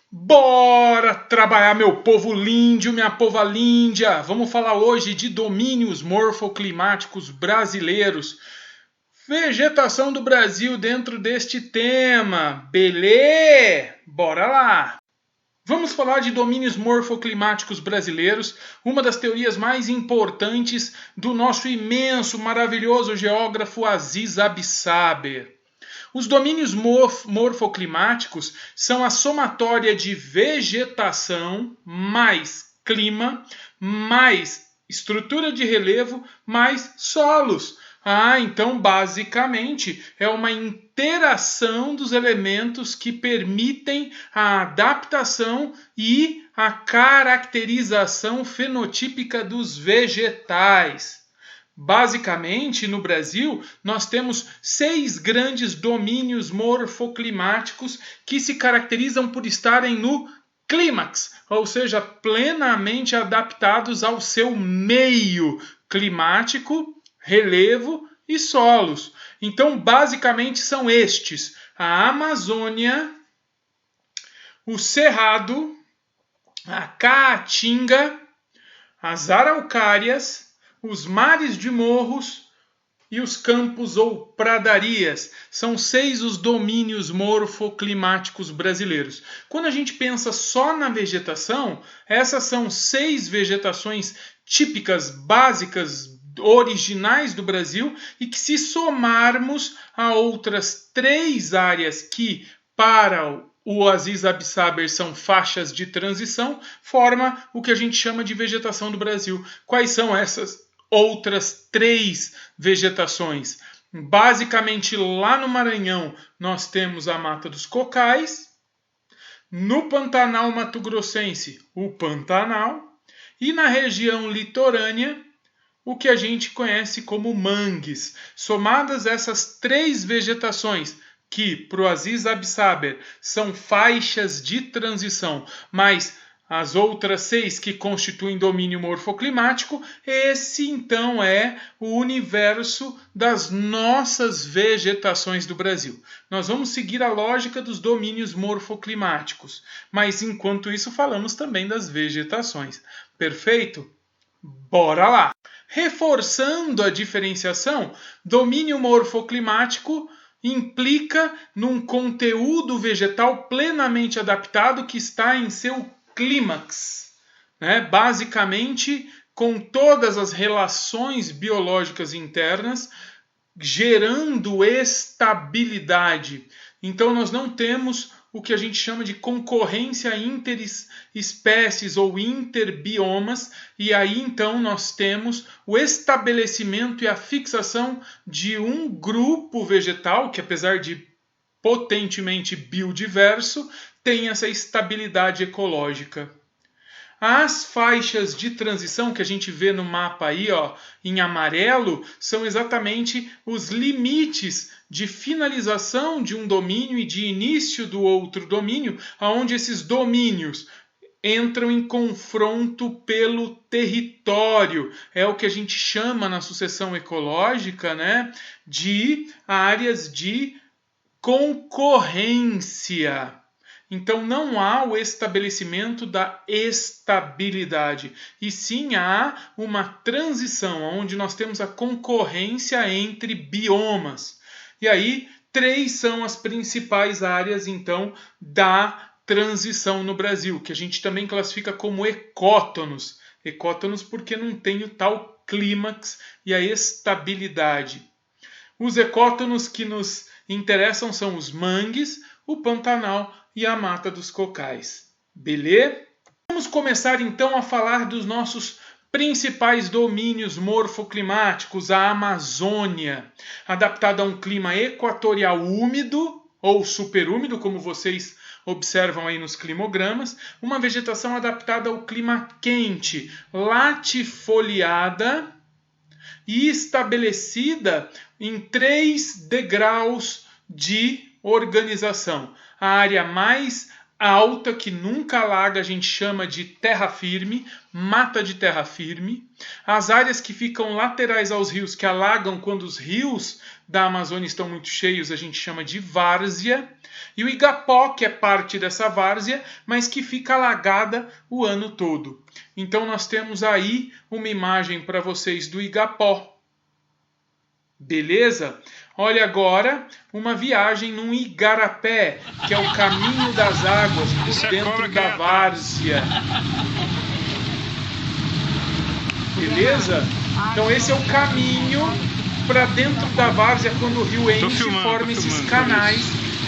Bora trabalhar, meu povo líndio, minha pova líndia! Vamos falar hoje de domínios morfoclimáticos brasileiros. Vegetação do Brasil dentro deste tema. Beleza? Bora lá! Vamos falar de domínios morfoclimáticos brasileiros, uma das teorias mais importantes do nosso imenso, maravilhoso geógrafo Aziz Absaber. Os domínios morfoclimáticos são a somatória de vegetação mais clima, mais estrutura de relevo, mais solos. Então basicamente é uma interação dos elementos que permitem a adaptação e a caracterização fenotípica dos vegetais. Basicamente, no Brasil, nós temos 6 grandes domínios morfoclimáticos que se caracterizam por estarem no clímax, ou seja, plenamente adaptados ao seu meio climático, relevo e solos. Então, basicamente, são estes: a Amazônia, o Cerrado, a Caatinga, as Araucárias, os mares de morros e os campos ou pradarias. São 6 os domínios morfoclimáticos brasileiros. Quando a gente pensa só na vegetação, essas são 6 vegetações típicas, básicas, originais do Brasil e que, se somarmos a outras 3 áreas que, para o Aziz Absaber, são faixas de transição, forma o que a gente chama de vegetação do Brasil. Quais são essas outras 3 vegetações? Basicamente, lá no Maranhão, nós temos a Mata dos Cocais, no Pantanal Mato-Grossense, o Pantanal, e na região litorânea, o que a gente conhece como mangues. Somadas essas 3 vegetações, que para o Aziz Absaber são faixas de transição, mas as outras 6 que constituem domínio morfoclimático, esse então é o universo das nossas vegetações do Brasil. Nós vamos seguir a lógica dos domínios morfoclimáticos, mas enquanto isso falamos também das vegetações. Perfeito? Bora lá! Reforçando a diferenciação, domínio morfoclimático implica num conteúdo vegetal plenamente adaptado que está em seu clímax, basicamente com todas as relações biológicas internas gerando estabilidade. Então nós não temos o que a gente chama de concorrência interespécies ou interbiomas, e aí então nós temos o estabelecimento e a fixação de um grupo vegetal que, apesar de potentemente biodiverso, tem essa estabilidade ecológica. As faixas de transição que a gente vê no mapa aí, em amarelo, são exatamente os limites de finalização de um domínio e de início do outro domínio, onde esses domínios entram em confronto pelo território. É o que a gente chama na sucessão ecológica, de áreas de concorrência. Então não há o estabelecimento da estabilidade, e sim há uma transição, onde nós temos a concorrência entre biomas. E aí, 3 são as principais áreas, então, da transição no Brasil, que a gente também classifica como ecótonos. Ecótonos porque não tem o tal clímax e a estabilidade. Os ecótonos que nos interessam são os mangues, o Pantanal e a Mata dos Cocais. Beleza? Vamos começar então a falar dos nossos principais domínios morfoclimáticos. A Amazônia, adaptada a um clima equatorial úmido ou superúmido, como vocês observam aí nos climogramas, uma vegetação adaptada ao clima quente, latifoliada e estabelecida em 3 degraus de organização. A área mais alta, que nunca alaga, a gente chama de terra firme, mata de terra firme. As áreas que ficam laterais aos rios, que alagam quando os rios da Amazônia estão muito cheios, a gente chama de várzea. E o Igapó, que é parte dessa várzea, mas que fica alagada o ano todo. Então nós temos aí uma imagem para vocês do Igapó. Beleza? Olha agora uma viagem num igarapé, que é o caminho das águas por dentro da várzea. Beleza? Então esse é o caminho para dentro da várzea quando o rio enche e forma esses canais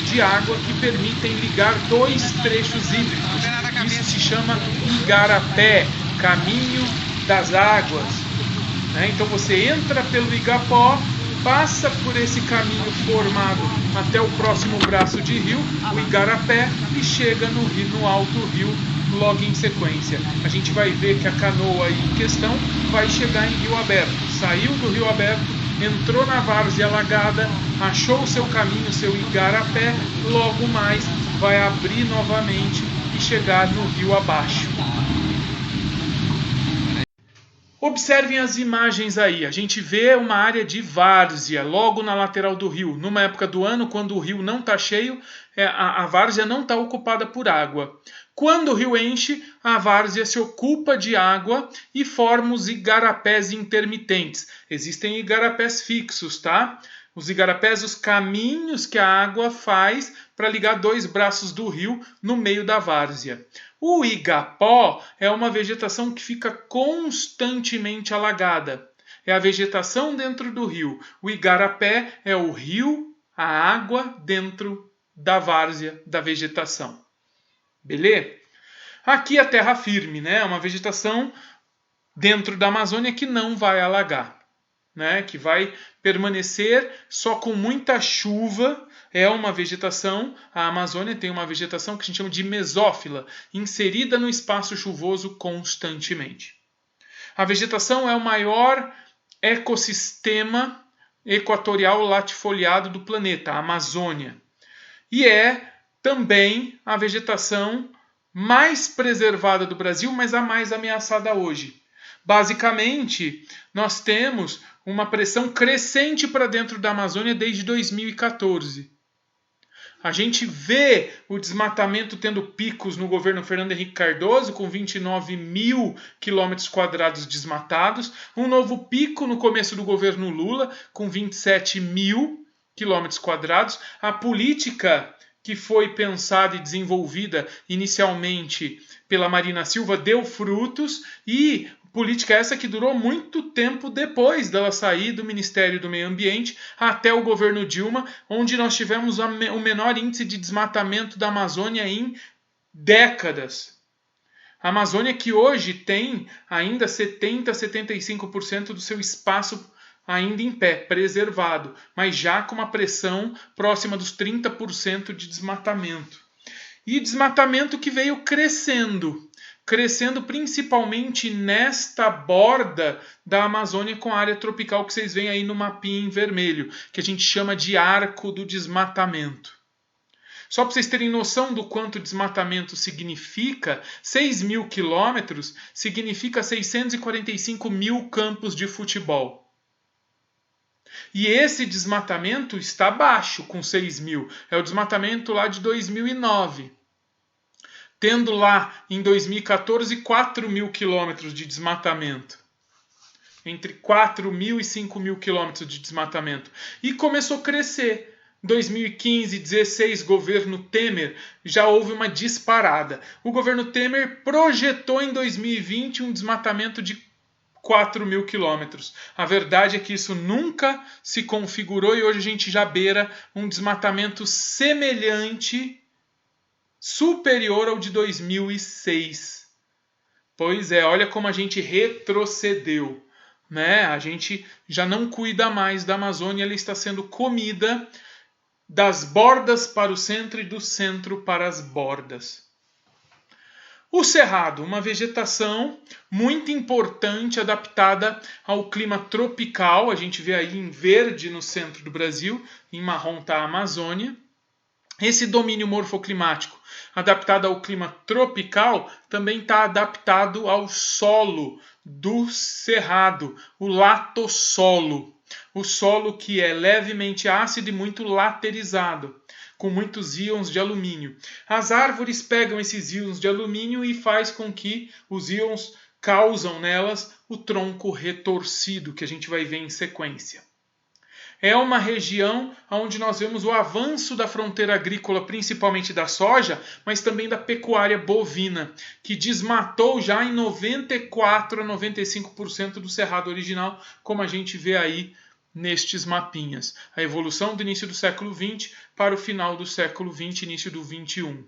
de água que permitem ligar dois trechos hídricos. Isso se chama igarapé, caminho das águas. Então você entra pelo Igapó, passa por esse caminho formado até o próximo braço de rio, o igarapé, e chega no alto rio logo em sequência. A gente vai ver que a canoa aí em questão vai chegar em rio aberto. Saiu do rio aberto, entrou na várzea alagada, achou o seu caminho, seu igarapé, logo mais vai abrir novamente e chegar no rio abaixo. Observem as imagens aí, a gente vê uma área de várzea logo na lateral do rio. Numa época do ano, quando o rio não está cheio, a várzea não está ocupada por água. Quando o rio enche, a várzea se ocupa de água e forma os igarapés intermitentes. Existem igarapés fixos, tá? Os igarapés, os caminhos que a água faz para ligar dois braços do rio no meio da várzea. O Igapó é uma vegetação que fica constantemente alagada. É a vegetação dentro do rio. O igarapé é o rio, a água dentro da várzea da vegetação. Beleza? Aqui a terra firme, né? É uma vegetação dentro da Amazônia que não vai alagar, né? Que vai permanecer só com muita chuva. É uma vegetação, a Amazônia tem uma vegetação que a gente chama de mesófila, inserida no espaço chuvoso constantemente. A vegetação é o maior ecossistema equatorial latifoliado do planeta, a Amazônia. E é também a vegetação mais preservada do Brasil, mas a mais ameaçada hoje. Basicamente, nós temos uma pressão crescente para dentro da Amazônia desde 2014. A gente vê o desmatamento tendo picos no governo Fernando Henrique Cardoso, com 29 mil quilômetros quadrados desmatados. Um novo pico no começo do governo Lula, com 27 mil quilômetros quadrados. A política que foi pensada e desenvolvida inicialmente pela Marina Silva deu frutos, e política essa que durou muito tempo depois dela sair do Ministério do Meio Ambiente até o governo Dilma, onde nós tivemos o menor índice de desmatamento da Amazônia em décadas. A Amazônia que hoje tem ainda 70% a 75% do seu espaço ainda em pé, preservado, mas já com uma pressão próxima dos 30% de desmatamento. E desmatamento que veio crescendo principalmente nesta borda da Amazônia com a área tropical que vocês veem aí no mapinha em vermelho, que a gente chama de arco do desmatamento. Só para vocês terem noção do quanto desmatamento significa, 6 mil quilômetros significa 645 mil campos de futebol. E esse desmatamento está baixo com 6 mil. É o desmatamento lá de 2009. Tendo lá em 2014 4 mil quilômetros de desmatamento. Entre 4 mil e 5 mil quilômetros de desmatamento. E começou a crescer. 2015, 16, governo Temer, já houve uma disparada. O governo Temer projetou em 2020 um desmatamento de 4 mil quilômetros. A verdade é que isso nunca se configurou e hoje a gente já beira um desmatamento semelhante, superior ao de 2006. Pois é, olha como a gente retrocedeu, né? A gente já não cuida mais da Amazônia, ela está sendo comida das bordas para o centro e do centro para as bordas. O cerrado, uma vegetação muito importante, adaptada ao clima tropical. A gente vê aí em verde no centro do Brasil, em marrom está a Amazônia. Esse domínio morfoclimático, adaptado ao clima tropical, também está adaptado ao solo do cerrado, o latossolo. O solo que é levemente ácido e muito laterizado, com muitos íons de alumínio. As árvores pegam esses íons de alumínio e faz com que os íons causam nelas o tronco retorcido, que a gente vai ver em sequência. É uma região onde nós vemos o avanço da fronteira agrícola, principalmente da soja, mas também da pecuária bovina, que desmatou já em 94 a 95% do cerrado original, como a gente vê aí nestes mapinhas. A evolução do início do século XX para o final do século XX, início do XXI.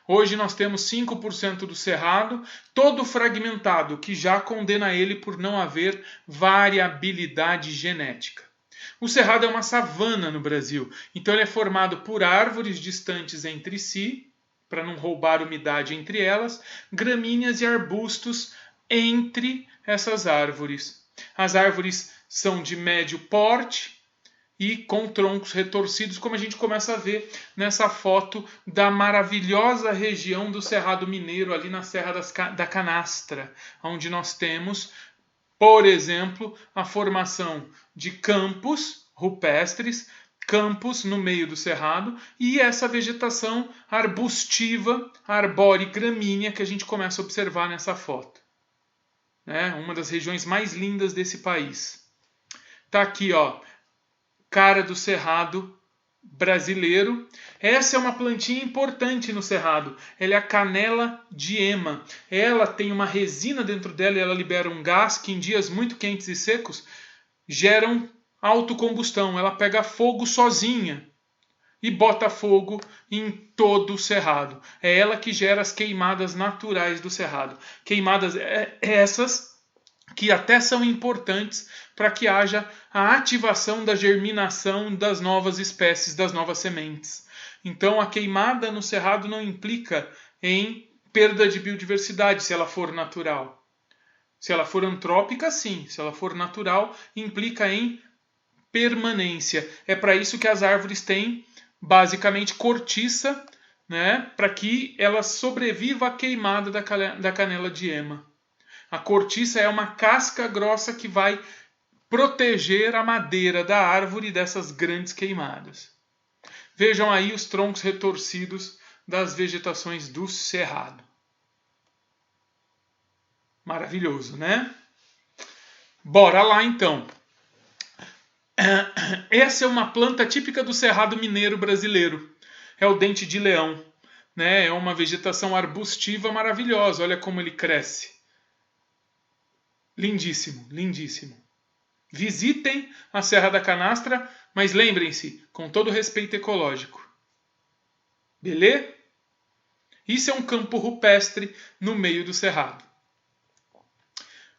Hoje nós temos 5% do cerrado, todo fragmentado, que já condena ele por não haver variabilidade genética. O cerrado é uma savana no Brasil, então ele é formado por árvores distantes entre si, para não roubar umidade entre elas, gramíneas e arbustos entre essas árvores. As árvores são de médio porte e com troncos retorcidos, como a gente começa a ver nessa foto da maravilhosa região do Cerrado Mineiro, ali na Serra da Canastra, onde nós temos, por exemplo, a formação de campos rupestres, campos no meio do cerrado e essa vegetação arbustiva, arbóreo gramínea que a gente começa a observar nessa foto. É uma das regiões mais lindas desse país. Tá aqui, ó, cara do cerrado brasileiro. Essa é uma plantinha importante no cerrado. Ela é a canela de ema. Ela tem uma resina dentro dela e ela libera um gás que em dias muito quentes e secos geram autocombustão. Ela pega fogo sozinha e bota fogo em todo o cerrado. É ela que gera as queimadas naturais do cerrado. Queimadas essas que até são importantes para que haja a ativação da germinação das novas espécies, das novas sementes. Então, a queimada no cerrado não implica em perda de biodiversidade, se ela for natural. Se ela for antrópica, sim. Se ela for natural, implica em permanência. É para isso que as árvores têm, basicamente, cortiça, né, para que ela sobreviva à queimada da canela de ema. A cortiça é uma casca grossa que vai proteger a madeira da árvore dessas grandes queimadas. Vejam aí os troncos retorcidos das vegetações do cerrado. Maravilhoso, né? Bora lá então. Essa é uma planta típica do cerrado mineiro brasileiro. É o dente de leão, né? É uma vegetação arbustiva maravilhosa. Olha como ele cresce. Lindíssimo, lindíssimo. Visitem a Serra da Canastra, mas lembrem-se, com todo respeito ecológico. Beleza? Isso é um campo rupestre no meio do cerrado.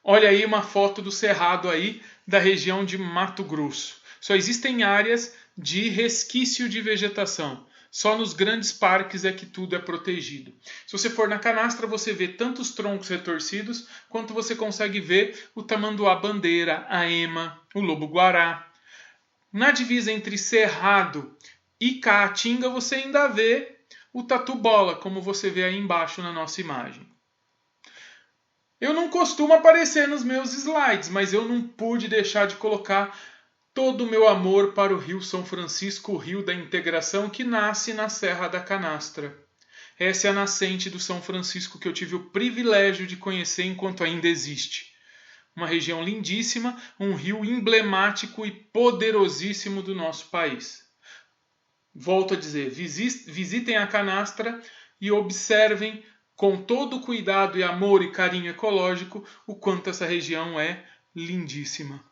Olha aí uma foto do cerrado aí da região de Mato Grosso. Só existem áreas de resquício de vegetação. Só nos grandes parques é que tudo é protegido. Se você for na Canastra, você vê tanto os troncos retorcidos, quanto você consegue ver o tamanduá-bandeira, a ema, o lobo-guará. Na divisa entre Cerrado e Caatinga, você ainda vê o tatu-bola, como você vê aí embaixo na nossa imagem. Eu não costumo aparecer nos meus slides, mas eu não pude deixar de colocar todo o meu amor para o Rio São Francisco, o Rio da Integração, que nasce na Serra da Canastra. Essa é a nascente do São Francisco que eu tive o privilégio de conhecer enquanto ainda existe. Uma região lindíssima, um rio emblemático e poderosíssimo do nosso país. Volto a dizer, visitem a Canastra e observem com todo cuidado e amor e carinho ecológico o quanto essa região é lindíssima.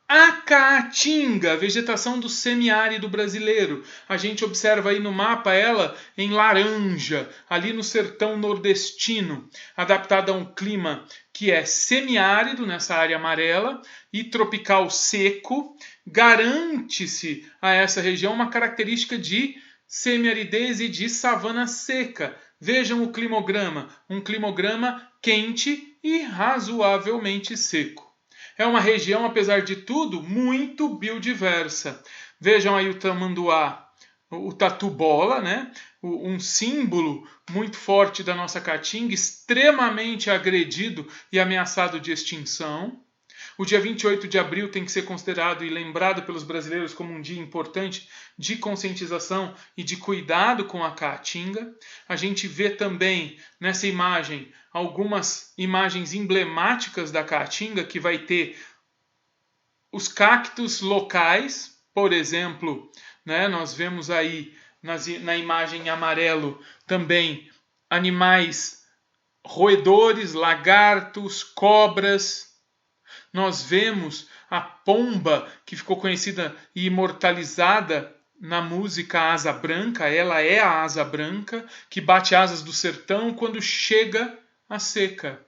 A caatinga, vegetação do semiárido brasileiro. A gente observa aí no mapa ela em laranja, ali no sertão nordestino, adaptada a um clima que é semiárido, nessa área amarela, e tropical seco. Garante-se a essa região uma característica de semiaridez e de savana seca. Vejam o climograma, um climograma quente e razoavelmente seco. É uma região, apesar de tudo, muito biodiversa. Vejam aí o tamanduá, o tatu-bola, né? Um símbolo muito forte da nossa caatinga, extremamente agredido e ameaçado de extinção. O dia 28 de abril tem que ser considerado e lembrado pelos brasileiros como um dia importante de conscientização e de cuidado com a caatinga. A gente vê também nessa imagem algumas imagens emblemáticas da caatinga, que vai ter os cactos locais, por exemplo, né, nós vemos aí na imagem em amarelo também animais roedores, lagartos, cobras. Nós vemos a pomba, que ficou conhecida e imortalizada na música Asa Branca. Ela é a asa branca que bate asas do sertão quando chega a seca.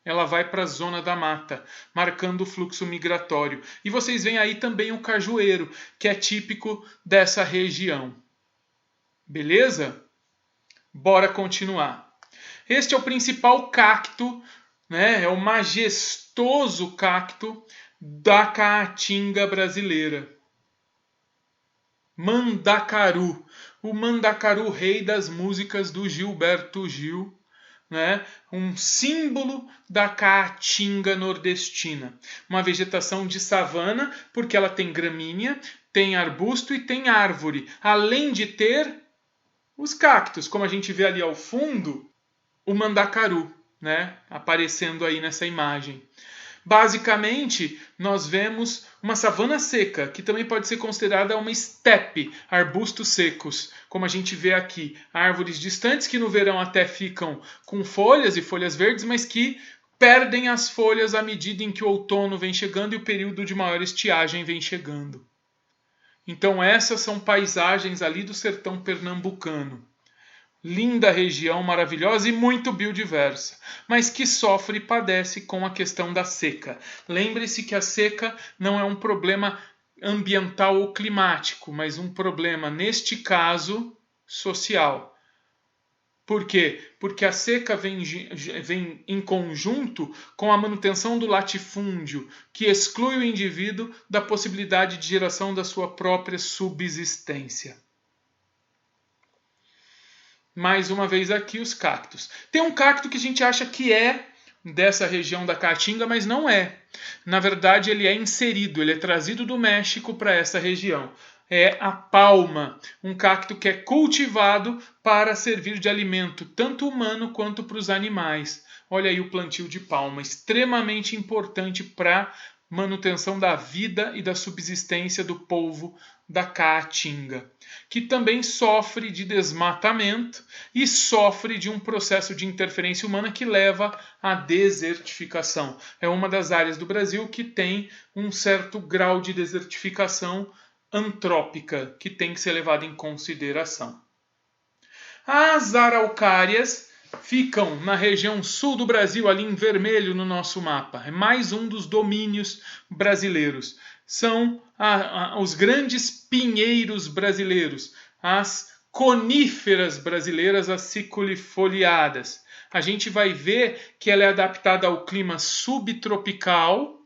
Ela vai para a zona da mata, marcando o fluxo migratório. E vocês veem aí também o cajueiro, que é típico dessa região. Beleza? Bora continuar. Este é o principal cacto, né? É o majestoso cacto da caatinga brasileira. Mandacaru. O mandacaru, rei das músicas do Gilberto Gil, né? Um símbolo da caatinga nordestina. Uma vegetação de savana, porque ela tem gramínea, tem arbusto e tem árvore, além de ter os cactos, como a gente vê ali ao fundo, o mandacaru, né? Aparecendo aí nessa imagem. Basicamente, nós vemos uma savana seca, que também pode ser considerada uma estepe, arbustos secos, como a gente vê aqui, árvores distantes que no verão até ficam com folhas e folhas verdes, mas que perdem as folhas à medida em que o outono vem chegando e o período de maior estiagem vem chegando. Então essas são paisagens ali do sertão pernambucano. Linda região, maravilhosa e muito biodiversa, mas que sofre e padece com a questão da seca. Lembre-se que a seca não é um problema ambiental ou climático, mas um problema, neste caso, social. Por quê? Porque a seca vem em conjunto com a manutenção do latifúndio, que exclui o indivíduo da possibilidade de geração da sua própria subsistência. Mais uma vez aqui os cactos. Tem um cacto que a gente acha que é dessa região da Caatinga, mas não é. Na verdade, ele é inserido, ele é trazido do México para essa região. É a palma, um cacto que é cultivado para servir de alimento, tanto humano quanto para os animais. Olha aí o plantio de palma, extremamente importante para manutenção da vida e da subsistência do povo da Caatinga, que também sofre de desmatamento e sofre de um processo de interferência humana que leva à desertificação. É uma das áreas do Brasil que tem um certo grau de desertificação antrópica que tem que ser levada em consideração. As araucárias ficam na região sul do Brasil, ali em vermelho no nosso mapa. É mais um dos domínios brasileiros. São os grandes pinheiros brasileiros, as coníferas brasileiras, as ciculifoliadas. A gente vai ver que ela é adaptada ao clima subtropical,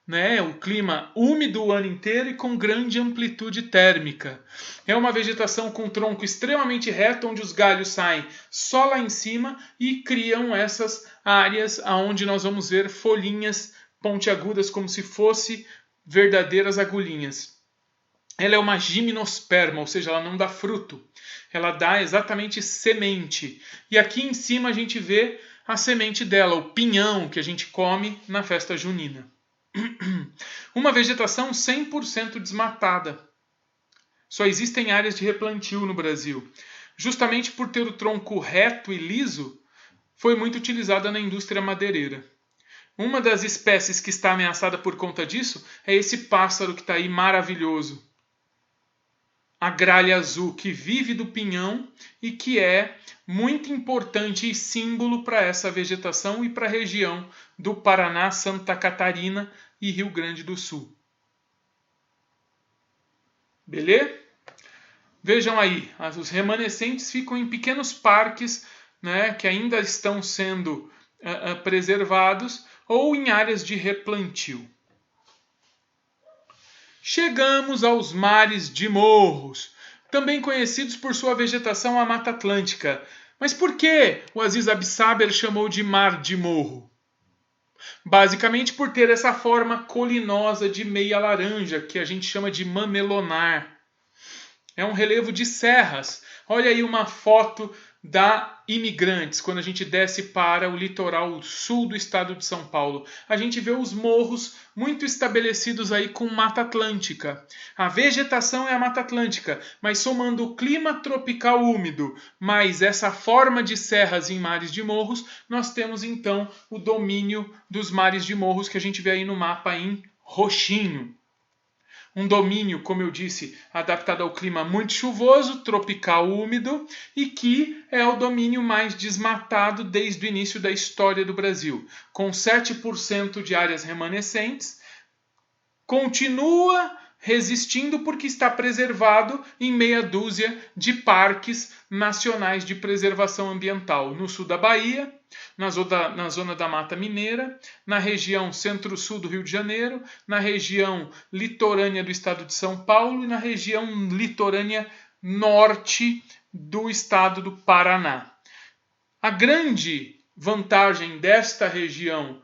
né, o clima úmido o ano inteiro e com grande amplitude térmica. É uma vegetação com tronco extremamente reto, onde os galhos saem só lá em cima e criam essas áreas onde nós vamos ver folhinhas pontiagudas como se fossem verdadeiras agulhinhas. Ela é uma gimnosperma, ou seja, ela não dá fruto. Ela dá exatamente semente. E aqui em cima a gente vê a semente dela, o pinhão que a gente come na festa junina. Uma vegetação 100% desmatada. Só existem áreas de replantio no Brasil. Justamente por ter o tronco reto e liso, foi muito utilizada na indústria madeireira. Uma das espécies que está ameaçada por conta disso é esse pássaro que está aí maravilhoso. A gralha azul, que vive do pinhão e que é muito importante e símbolo para essa vegetação e para a região do Paraná, Santa Catarina e Rio Grande do Sul. Beleza? Vejam aí, os remanescentes ficam em pequenos parques, né, que ainda estão sendo preservados ou em áreas de replantio. chegamos aos mares de morros, também conhecidos por sua vegetação à Mata Atlântica. Mas por que o Aziz Absaber chamou de mar de morro? Basicamente por ter essa forma colinosa de meia laranja, que a gente chama de mamelonar. É um relevo de serras. Olha aí uma foto da Imigrantes, quando a gente desce para o litoral sul do estado de São Paulo. A gente vê os morros muito estabelecidos aí com Mata Atlântica. A vegetação é a Mata Atlântica, mas somando o clima tropical úmido, mais essa forma de serras em mares de morros, nós temos então o domínio dos mares de morros que a gente vê aí no mapa em roxinho. Um domínio, como eu disse, adaptado ao clima muito chuvoso, tropical úmido e que é o domínio mais desmatado desde o início da história do Brasil. Com 7% de áreas remanescentes, continua resistindo porque está preservado em meia dúzia de parques nacionais de preservação ambiental no sul da Bahia, na zona da Mata Mineira, na região centro-sul do Rio de Janeiro, na região litorânea do estado de São Paulo e na região litorânea norte do estado do Paraná. A grande vantagem desta região,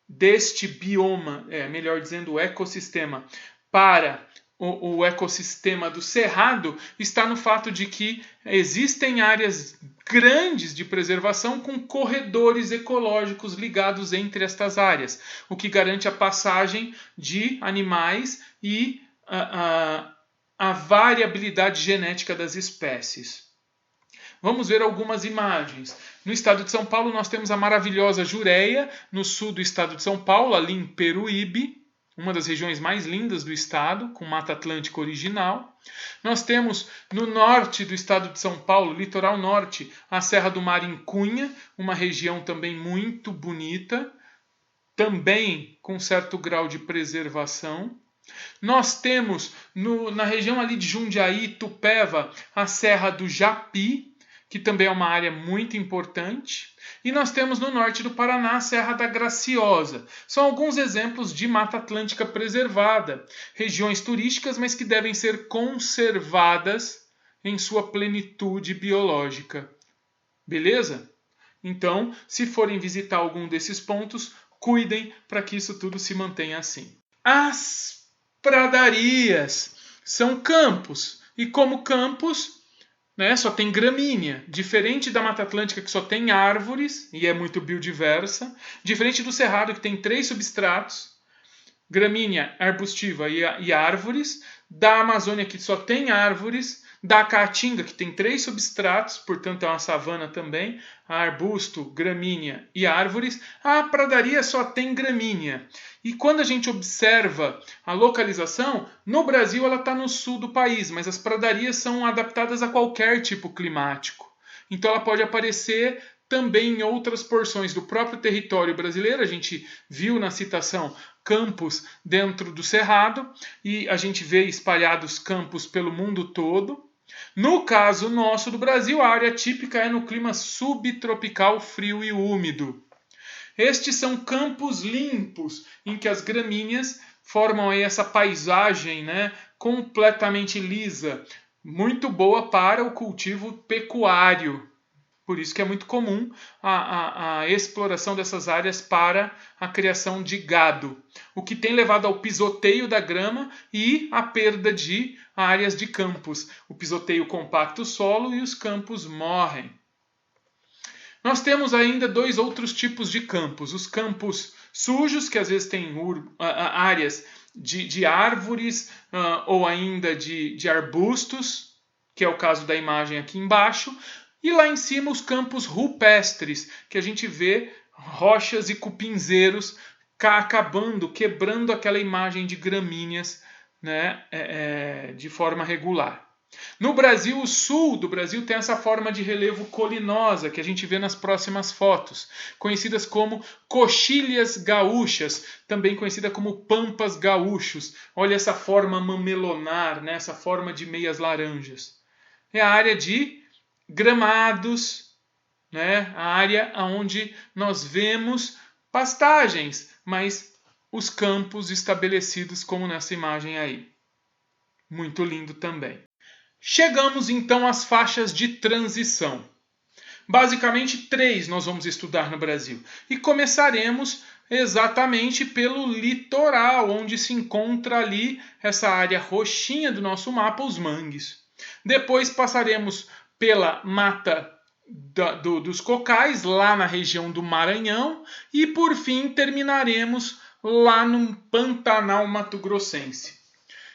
deste bioma, melhor dizendo, o ecossistema, para o ecossistema do Cerrado está no fato de que existem áreas grandes de preservação com corredores ecológicos ligados entre estas áreas, o que garante a passagem de animais e a variabilidade genética das espécies. Vamos ver algumas imagens. No estado de São Paulo nós temos a maravilhosa Jureia, no sul do estado de São Paulo, ali em Peruíbe, uma das regiões mais lindas do estado, com Mata Atlântica original. Nós temos no norte do estado de São Paulo, litoral norte, a Serra do Mar em Cunha, uma região também muito bonita, também com certo grau de preservação. Nós temos na região ali de Jundiaí, Tupéva, a Serra do Japi, que também é uma área muito importante. E nós temos no norte do Paraná a Serra da Graciosa. São alguns exemplos de Mata Atlântica preservada, regiões turísticas, mas que devem ser conservadas em sua plenitude biológica. Beleza? Então, se forem visitar algum desses pontos, cuidem para que isso tudo se mantenha assim. As pradarias são campos, e como campos, só tem gramínea, diferente da Mata Atlântica que só tem árvores e é muito biodiversa, diferente do Cerrado que tem 3 substratos, gramínea, arbustiva e árvores, da Amazônia que só tem árvores, da Caatinga que tem 3 substratos, portanto é uma savana também, arbusto, gramínea e árvores. A pradaria só tem gramínea. E quando a gente observa a localização, no Brasil ela está no sul do país, mas as pradarias são adaptadas a qualquer tipo climático. Então ela pode aparecer também em outras porções do próprio território brasileiro. A gente viu na citação campos dentro do Cerrado e a gente vê espalhados campos pelo mundo todo. No caso nosso do Brasil, a área típica é no clima subtropical frio e úmido. Estes são campos limpos, em que as gramíneas formam aí essa paisagem, completamente lisa, muito boa para o cultivo pecuário. Por isso que é muito comum a exploração dessas áreas para a criação de gado, o que tem levado ao pisoteio da grama e à perda de áreas de campos. O pisoteio compacta o solo e os campos morrem. Nós temos ainda 2 outros tipos de campos. Os campos sujos, que às vezes têm áreas de árvores ou ainda de arbustos, que é o caso da imagem aqui embaixo. E lá em cima os campos rupestres, que a gente vê rochas e cupinzeiros acabando, quebrando aquela imagem de gramíneas de forma regular. No Brasil, o sul do Brasil tem essa forma de relevo colinosa que a gente vê nas próximas fotos, conhecidas como coxilhas gaúchas, também conhecida como pampas gaúchos. Olha essa forma mamelonar, essa forma de meias laranjas. É a área de gramados, a área onde nós vemos pastagens, mas os campos estabelecidos como nessa imagem aí. Muito lindo também. Chegamos então às faixas de transição. Basicamente 3 nós vamos estudar no Brasil. E começaremos exatamente pelo litoral, onde se encontra ali essa área roxinha do nosso mapa, os mangues. Depois passaremos pela mata dos cocais, lá na região do Maranhão. E por fim terminaremos lá no Pantanal Mato-Grossense.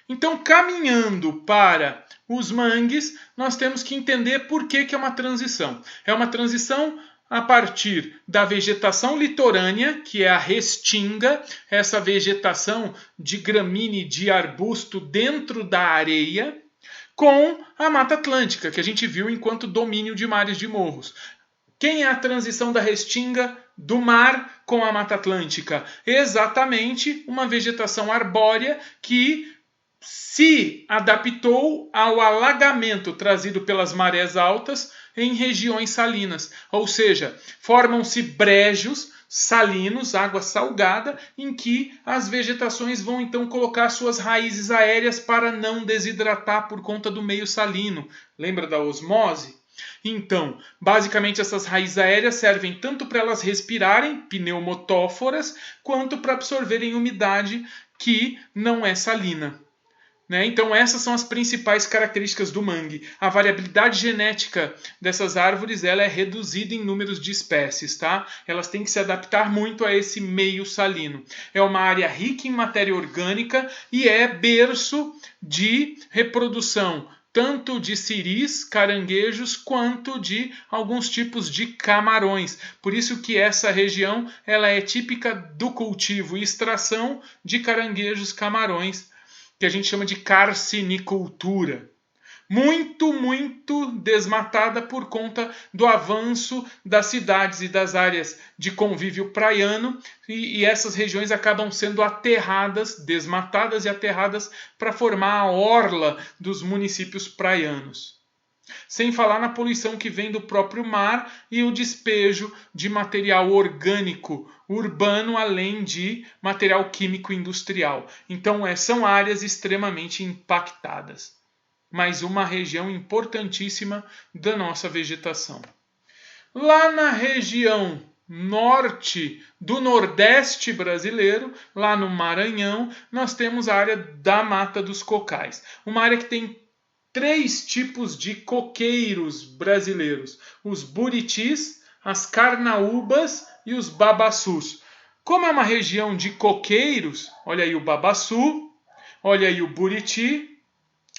Então, caminhando para os mangues, nós temos que entender por que é uma transição. É uma transição a partir da vegetação litorânea, que é a restinga, essa vegetação de gramínea de arbusto dentro da areia, com a Mata Atlântica, que a gente viu enquanto domínio de mares de morros. Quem é a transição da restinga do mar com a Mata Atlântica? Exatamente uma vegetação arbórea que se adaptou ao alagamento trazido pelas marés altas em regiões salinas. Ou seja, formam-se brejos salinos, água salgada, em que as vegetações vão então colocar suas raízes aéreas para não desidratar por conta do meio salino. Lembra da osmose? Então, basicamente essas raízes aéreas servem tanto para elas respirarem, pneumotóforas, quanto para absorverem umidade que não é salina. Então essas são as principais características do mangue. A variabilidade genética dessas árvores ela é reduzida em números de espécies. Tá? Elas têm que se adaptar muito a esse meio salino. É uma área rica em matéria orgânica e é berço de reprodução tanto de siris, caranguejos, quanto de alguns tipos de camarões. Por isso que essa região ela é típica do cultivo e extração de caranguejos, camarões, que a gente chama de carcinicultura. Muito desmatada por conta do avanço das cidades e das áreas de convívio praiano, e essas regiões acabam sendo aterradas, desmatadas e aterradas para formar a orla dos municípios praianos. Sem falar na poluição que vem do próprio mar e o despejo de material orgânico urbano, além de material químico industrial. Então, são áreas extremamente impactadas. Mais uma região importantíssima da nossa vegetação. Lá na região norte do Nordeste brasileiro, lá no Maranhão, nós temos a área da Mata dos Cocais. Uma área que tem 3 tipos de coqueiros brasileiros: os buritis, as carnaúbas e os babaçus. Como é uma região de coqueiros, olha aí o babaçu, olha aí o buriti,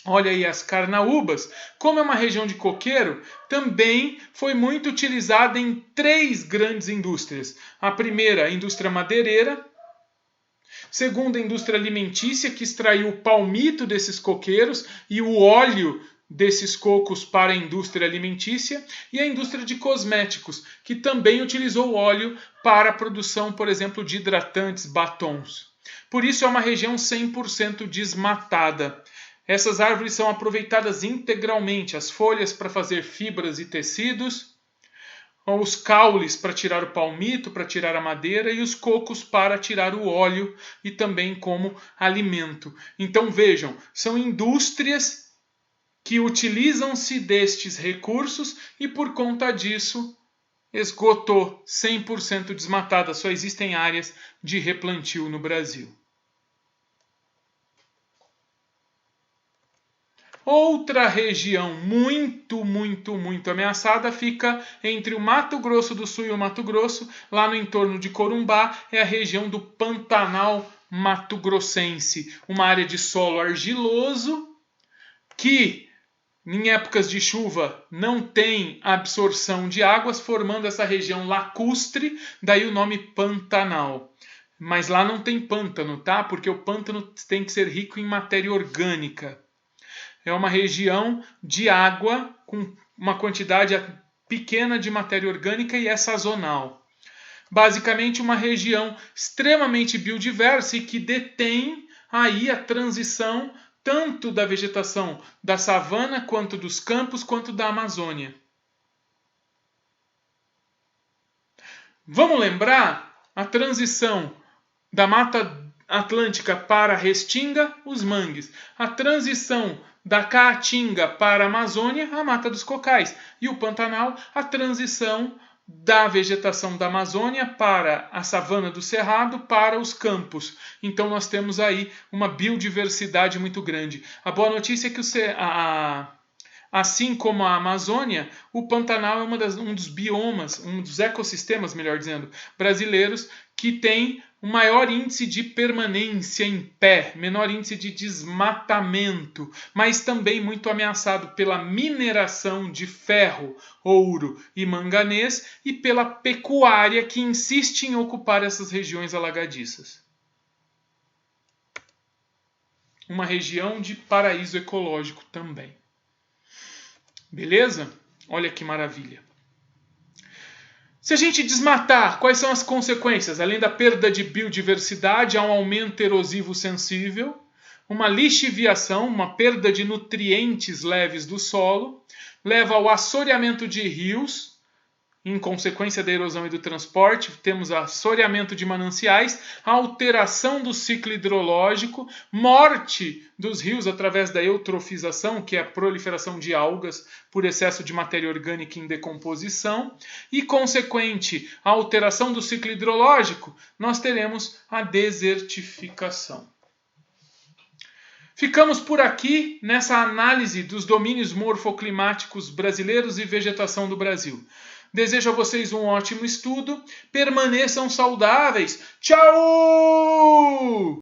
olha aí as carnaúbas. Como é uma região de coqueiro, também foi muito utilizada em 3 grandes indústrias. A primeira, a indústria madeireira. Segunda, a indústria alimentícia, que extraiu o palmito desses coqueiros e o óleo desses cocos para a indústria alimentícia. E a indústria de cosméticos, que também utilizou o óleo para a produção, por exemplo, de hidratantes, batons. Por isso é uma região 100% desmatada. Essas árvores são aproveitadas integralmente, as folhas para fazer fibras e tecidos, os caules para tirar o palmito, para tirar a madeira, e os cocos para tirar o óleo e também como alimento. Então vejam, são indústrias que utilizam-se destes recursos e por conta disso esgotou 100% desmatada. Só existem áreas de replantio no Brasil. Outra região muito ameaçada fica entre o Mato Grosso do Sul e o Mato Grosso, lá no entorno de Corumbá, é a região do Pantanal Mato-Grossense, uma área de solo argiloso que em épocas de chuva não tem absorção de águas, formando essa região lacustre, daí o nome Pantanal. Mas lá não tem pântano, tá? Porque o pântano tem que ser rico em matéria orgânica. É uma região de água com uma quantidade pequena de matéria orgânica e é sazonal. Basicamente uma região extremamente biodiversa e que detém aí a transição tanto da vegetação da savana, quanto dos campos, quanto da Amazônia. Vamos lembrar a transição da mata Atlântica para a Restinga, os mangues. A transição da Caatinga para a Amazônia, a Mata dos Cocais. E o Pantanal, a transição da vegetação da Amazônia para a savana do Cerrado, para os campos. Então nós temos aí uma biodiversidade muito grande. A boa notícia é que assim como a Amazônia, o Pantanal é um dos biomas, um dos ecossistemas, melhor dizendo, brasileiros que tem o maior índice de permanência em pé, menor índice de desmatamento, mas também muito ameaçado pela mineração de ferro, ouro e manganês e pela pecuária que insiste em ocupar essas regiões alagadiças. Uma região de paraíso ecológico também. Beleza? Olha que maravilha. Se a gente desmatar, quais são as consequências? Além da perda de biodiversidade, há um aumento erosivo sensível, uma lixiviação, uma perda de nutrientes leves do solo, leva ao assoreamento de rios, em consequência da erosão e do transporte, temos assoreamento de mananciais, alteração do ciclo hidrológico, morte dos rios através da eutrofização, que é a proliferação de algas por excesso de matéria orgânica em decomposição, e consequente à alteração do ciclo hidrológico, nós teremos a desertificação. Ficamos por aqui nessa análise dos domínios morfoclimáticos brasileiros e vegetação do Brasil. Desejo a vocês um ótimo estudo. Permaneçam saudáveis. Tchau!